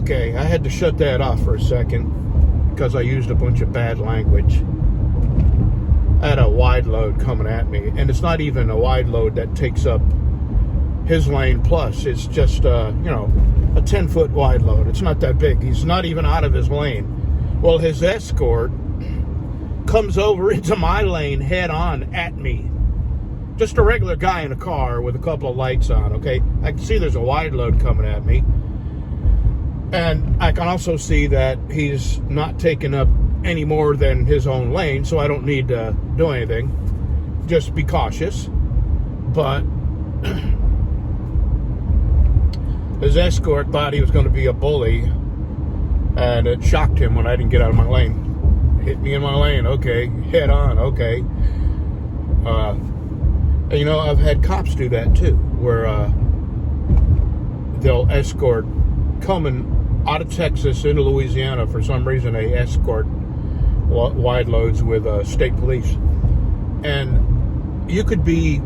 Okay, I had to shut that off for a second because I used a bunch of bad language. I had a wide load coming at me, and it's not even a wide load that takes up his lane plus. It's just, a 10-foot wide load. It's not that big. He's not even out of his lane. Well, his escort comes over into my lane head on at me. Just a regular guy in a car with a couple of lights on, okay? I can see there's a wide load coming at me. And I can also see that he's not taking up any more than his own lane, so I don't need to do anything. Just be cautious. But his escort thought he was going to be a bully, and it shocked him when I didn't get out of my lane. Hit me in my lane, okay. Head on, okay. And, I've had cops do that too, where they'll escort coming out of Texas into Louisiana. For some reason, they escort wide loads with state police. And you could be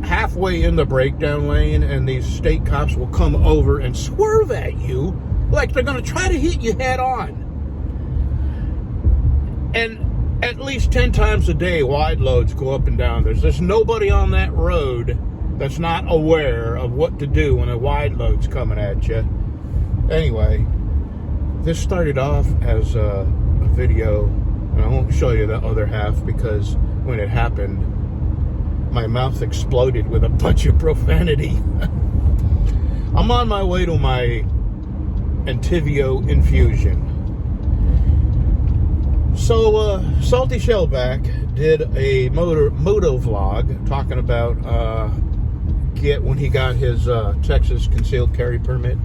halfway in the breakdown lane, and these state cops will come over and swerve at you like they're going to try to hit you head on. And at least 10 times a day, wide loads go up and down. There's nobody on that road that's not aware of what to do when a wide load's coming at you. Anyway, this started off as a video, and I won't show you the other half because when it happened, my mouth exploded with a bunch of profanity. I'm on my way to my Entivio infusion. So, Salty Shellback did a moto vlog talking about when he got his Texas concealed carry permit,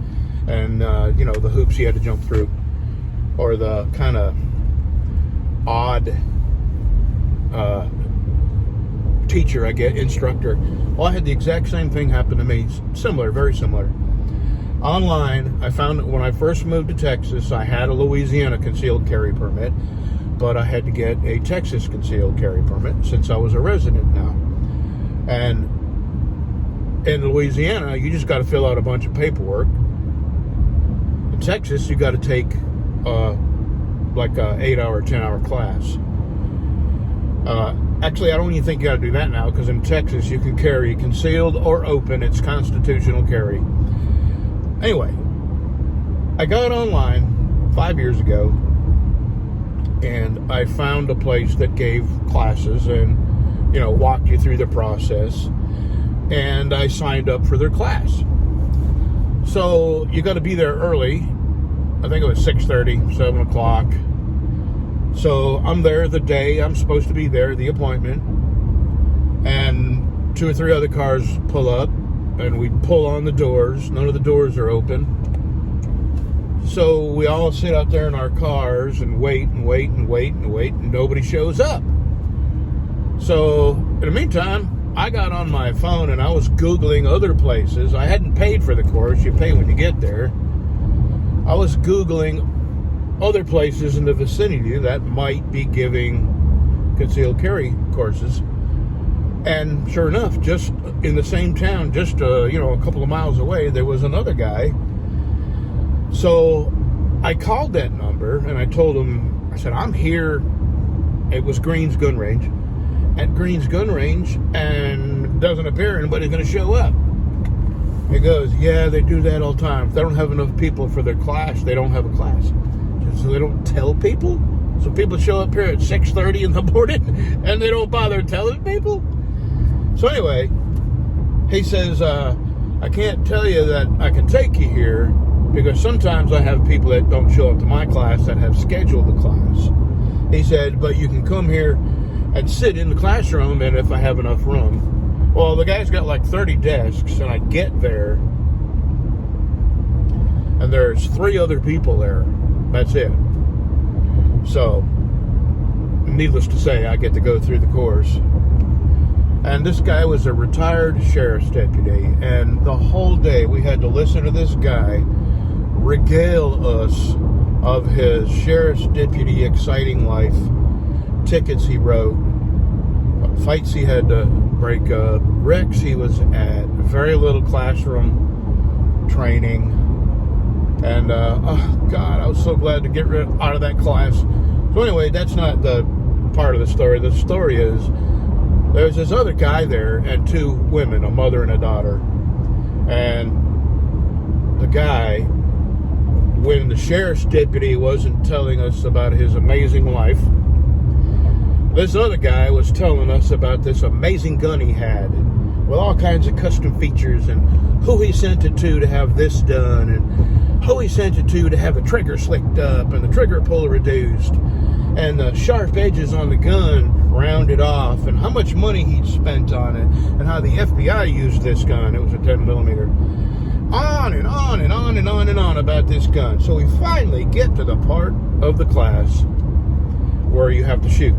and the hoops he had to jump through, or the kind of odd instructor. Well, I had the exact same thing happen to me, very similar. Online, I found that when I first moved to Texas, I had a Louisiana concealed carry permit, but I had to get a Texas concealed carry permit since I was a resident now. And in Louisiana, you just got to fill out a bunch of paperwork. In Texas, you got to take like a 8-hour, 10-hour class. Actually, I don't even think you got to do that now, because in Texas, you can carry concealed or open. It's constitutional carry. Anyway, I got online 5 years ago, and I found a place that gave classes and, walked you through the process, and I signed up for their class. So you got to be there early. I think it was 6:30, 7 o'clock. So I'm there the day I'm supposed to be there, the appointment, and 2 or 3 other cars pull up, and we pull on the doors. None of the doors are open. So we all sit out there in our cars and wait, and nobody shows up. So in the meantime, I got on my phone and I was Googling other places. I hadn't paid for the course. You pay when you get there. I was Googling other places in the vicinity that might be giving concealed carry courses. And sure enough, just in the same town, just a couple of miles away, there was another guy. So I called that number and I told him, I said, I'm here. It was Green's Gun Range. At Green's Gun Range, and doesn't appear anybody's going to show up. He goes, yeah, they do that all the time. If they don't have enough people for their class, they don't have a class. So they don't tell people? So people show up here at 6:30 in the morning and they don't bother telling people? So anyway, he says, I can't tell you that I can take you here, because sometimes I have people that don't show up to my class that have scheduled the class. He said, but you can come here and sit in the classroom, and if I have enough room. Well, the guy's got like 30 desks, and I get there, and there's 3 other people there. That's it. So, needless to say, I get to go through the course. And this guy was a retired sheriff's deputy, and the whole day we had to listen to this guy regale us of his sheriff's deputy exciting life, tickets he wrote, fights he had to break up, wrecks he was at, very little classroom training, And, oh, God, I was so glad to get out of that class. So anyway, that's not the part of the story. The story is there's this other guy there and two women, a mother and a daughter. And the guy, when the sheriff's deputy wasn't telling us about his amazing life, this other guy was telling us about this amazing gun he had with all kinds of custom features and who he sent it to have this done and who he sent it to have the trigger slicked up and the trigger pull reduced and the sharp edges on the gun rounded off and how much money he'd spent on it and how the FBI used this gun. It was a 10 millimeter. On and on and on and on and on about this gun. So we finally get to the part of the class where you have to shoot.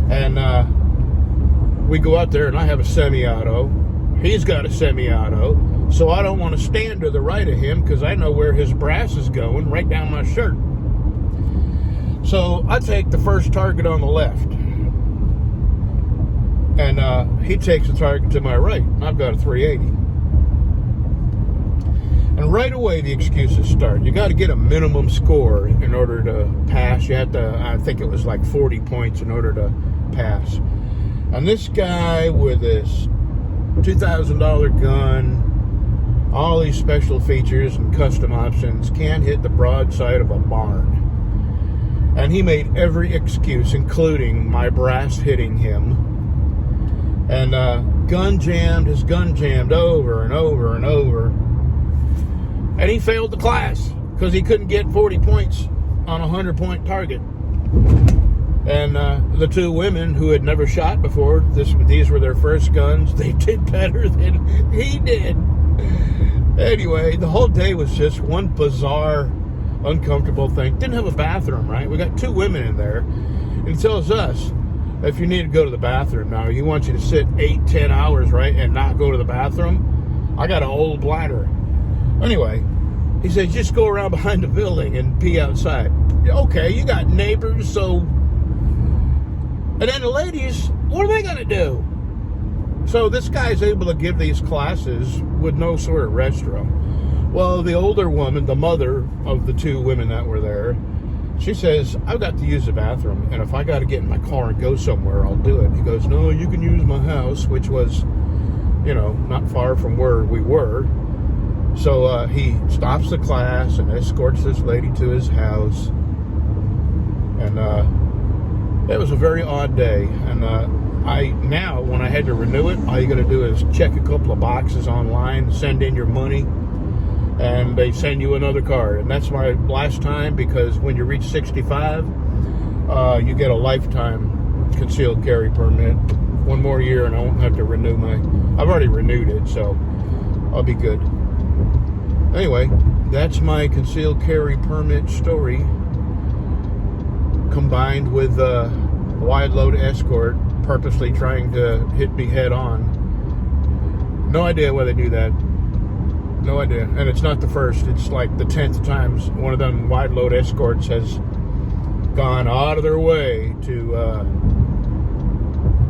And we go out there and I have a semi-auto. He's got a semi-auto. So I don't want to stand to the right of him because I know where his brass is going, right down my shirt. So I take the first target on the left. And he takes the target to my right. I've got a 380. And right away the excuses start. You got to get a minimum score in order to pass. You have to, I think it was like 40 points in order to pass. And this guy with this $2,000 gun, all these special features and custom options, can't hit the broadside of a barn. And he made every excuse, including my brass hitting him. And his gun jammed over and over and over. And he failed the class because he couldn't get 40 points on a 100-point target. And the two women who had never shot before, these were their first guns, they did better than he did. Anyway, the whole day was just one bizarre, uncomfortable thing. Didn't have a bathroom, right? We got two women in there. And he tells us, if you need to go to the bathroom now, he wants you to sit 8-10 hours, right, and not go to the bathroom. I got an old bladder. Anyway, he says, just go around behind the building and pee outside. Okay, you got neighbors, so... And then the ladies, what are they going to do? So this guy's able to give these classes with no sort of restroom. Well, the older woman, the mother of the two women that were there, she says, I've got to use the bathroom, and if I got to get in my car and go somewhere, I'll do it. He goes, no, you can use my house, which was, not far from where we were. So he stops the class and escorts this lady to his house. And it was a very odd day. And now, when I had to renew it, all you got to do is check a couple of boxes online, send in your money, and they send you another card. And that's my last time, because when you reach 65, you get a lifetime concealed carry permit. One more year and I won't have to renew I've already renewed it, so I'll be good. Anyway, that's my concealed carry permit story, combined with a wide load escort purposely trying to hit me head on. No idea why they do that. No idea. And it's not the first. It's like the 10th times one of them wide load escorts has gone out of their way to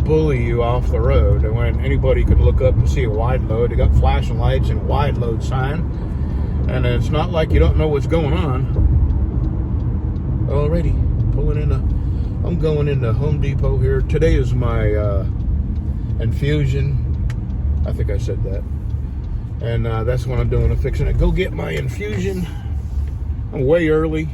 bully you off the road. And when anybody could look up and see a wide load, they got flashing lights and wide load sign. And it's not like you don't know what's going on. Already I'm going into Home Depot here. Today is my infusion. I think I said that. And that's what I'm doing. I'm fixing to go get my infusion. I'm way early.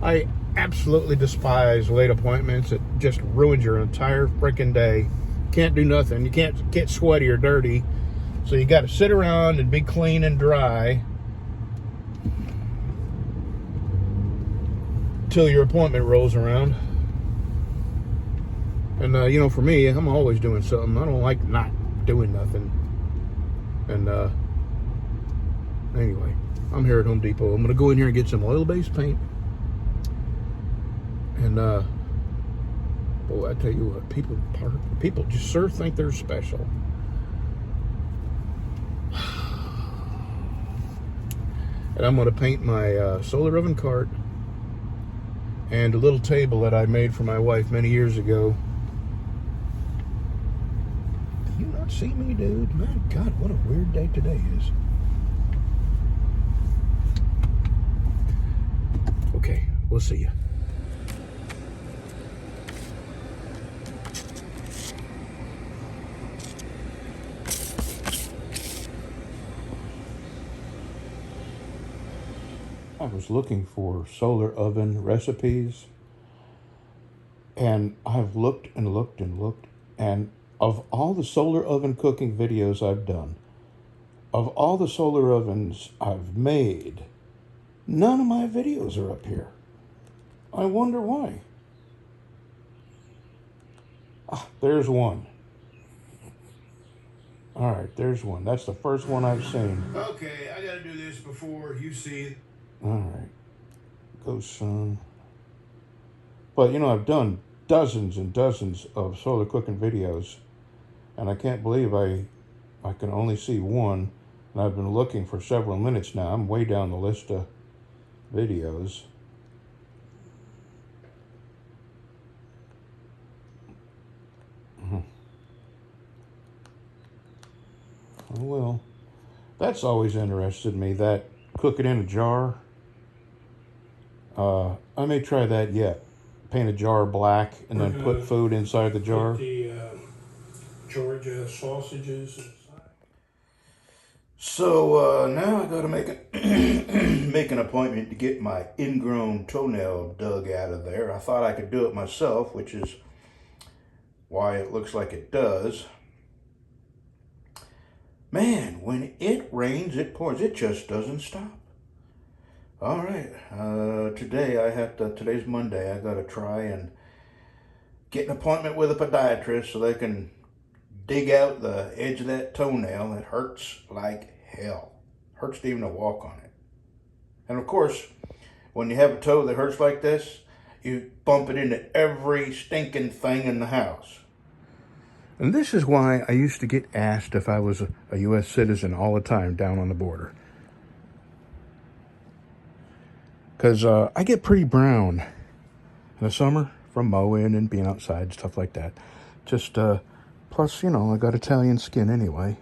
I absolutely despise late appointments. It just ruins your entire freaking day. Can't do nothing. You can't get sweaty or dirty. So you got to sit around and be clean and dry till your appointment rolls around. And for me, I'm always doing something. I don't like not doing nothing. And anyway, I'm here at Home Depot. I'm gonna go in here and get some oil-based paint. And boy, I tell you what, people just sure think they're special. And I'm gonna paint my solar oven cart and a little table that I made for my wife many years ago. Do you not see me, dude? My God, what a weird day today is. We'll see you. I was looking for solar oven recipes, and I've looked and looked and looked, and of all the solar oven cooking videos I've done, of all the solar ovens I've made, none of my videos are up here. I wonder why. Ah, there's one. All right, there's one. That's the first one I've seen. Okay, I gotta do this before you see it. All right, go son. But you know, I've done dozens and dozens of solar cooking videos, and I can't believe I can only see one, and I've been looking for several minutes now. I'm way down the list of videos. Oh well, that's always interested me, that cook it in a jar. I may try that yet. Paint a jar black and then put food inside the jar. Put the Georgia sausages inside. So now I gotta make make an appointment to get my ingrown toenail dug out of there. I thought I could do it myself, which is why it looks like it does. Man, when it rains, it pours. It just doesn't stop. All right, today's Monday. I gotta try and get an appointment with a podiatrist so they can dig out the edge of that toenail. It hurts like hell. Hurts to even to walk on it. And of course, when you have a toe that hurts like this, you bump it into every stinking thing in the house. And this is why I used to get asked if I was a U.S. citizen all the time down on the border. Because I get pretty brown in the summer from mowing and being outside and stuff like that. Just, plus, you know, I got Italian skin anyway.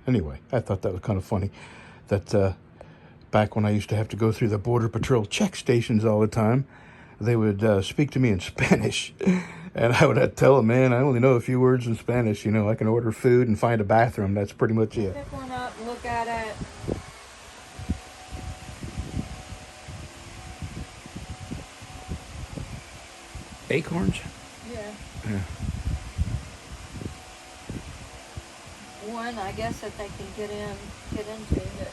Anyway, I thought that was kind of funny that back when I used to have to go through the Border Patrol check stations all the time, they would speak to me in Spanish. And I would tell them, man, I only know a few words in Spanish. You know, I can order food and find a bathroom. That's pretty much it. Pick one up and look at it. Acorns? Yeah. Yeah. One, I guess that they can get into it.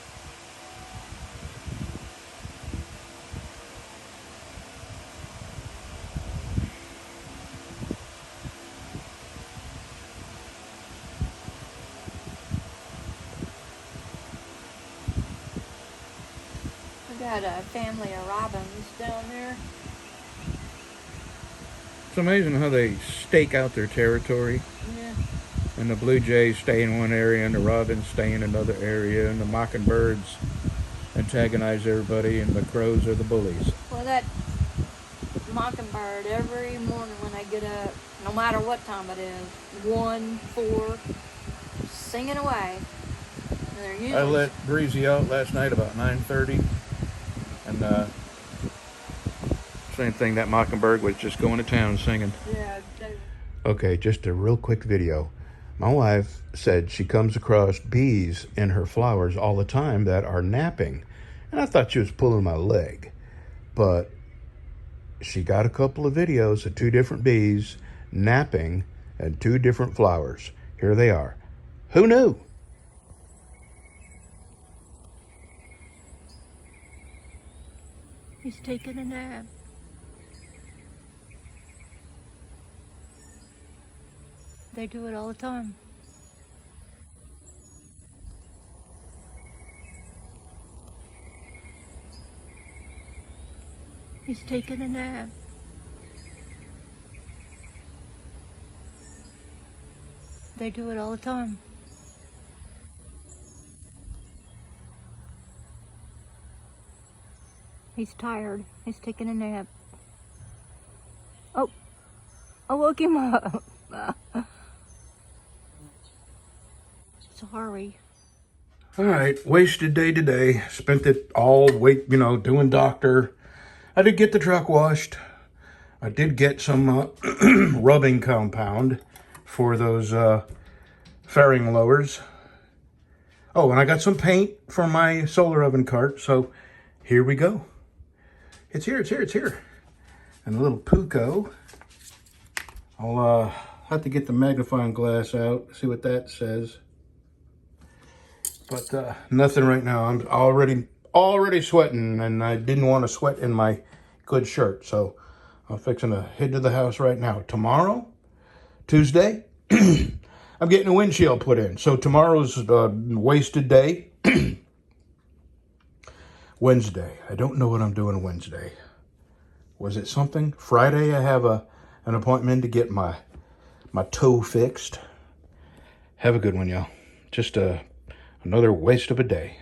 We got a family of robins down there. It's amazing how they stake out their territory. Yeah. And the blue jays stay in one area, and the robins stay in another area, and the mockingbirds antagonize everybody, and the crows are the bullies. Well, that mockingbird, every morning when I get up, no matter what time it is, 1, 4, singing away. And they're usually... I let Breezy out last night about 9:30, and same thing, that mockingbird was just going to town singing. Yeah. Okay, just a real quick video. My wife said she comes across bees in her flowers all the time that are napping. And I thought she was pulling my leg. But she got a couple of videos of 2 different bees napping and 2 different flowers. Here they are. Who knew? He's taking a nap. They do it all the time. He's taking a nap. They do it all the time. He's tired. He's taking a nap. Oh, I woke him up. Sorry. All right, wasted day today. Spent it all doing doctor. I did get the truck washed. I did get some rubbing compound for those fairing lowers. Oh, and I got some paint for my solar oven cart. So here we go. It's here, it's here, it's here. And a little Puco. I'll have to get the magnifying glass out, see what that says. But nothing right now. I'm already sweating, and I didn't want to sweat in my good shirt. So I'm fixing to head to the house right now. Tomorrow, Tuesday, I'm getting a windshield put in. So tomorrow's wasted day. Wednesday. I don't know what I'm doing Wednesday. Was it something? Friday, I have an appointment to get my toe fixed. Have a good one, y'all. Just another waste of a day.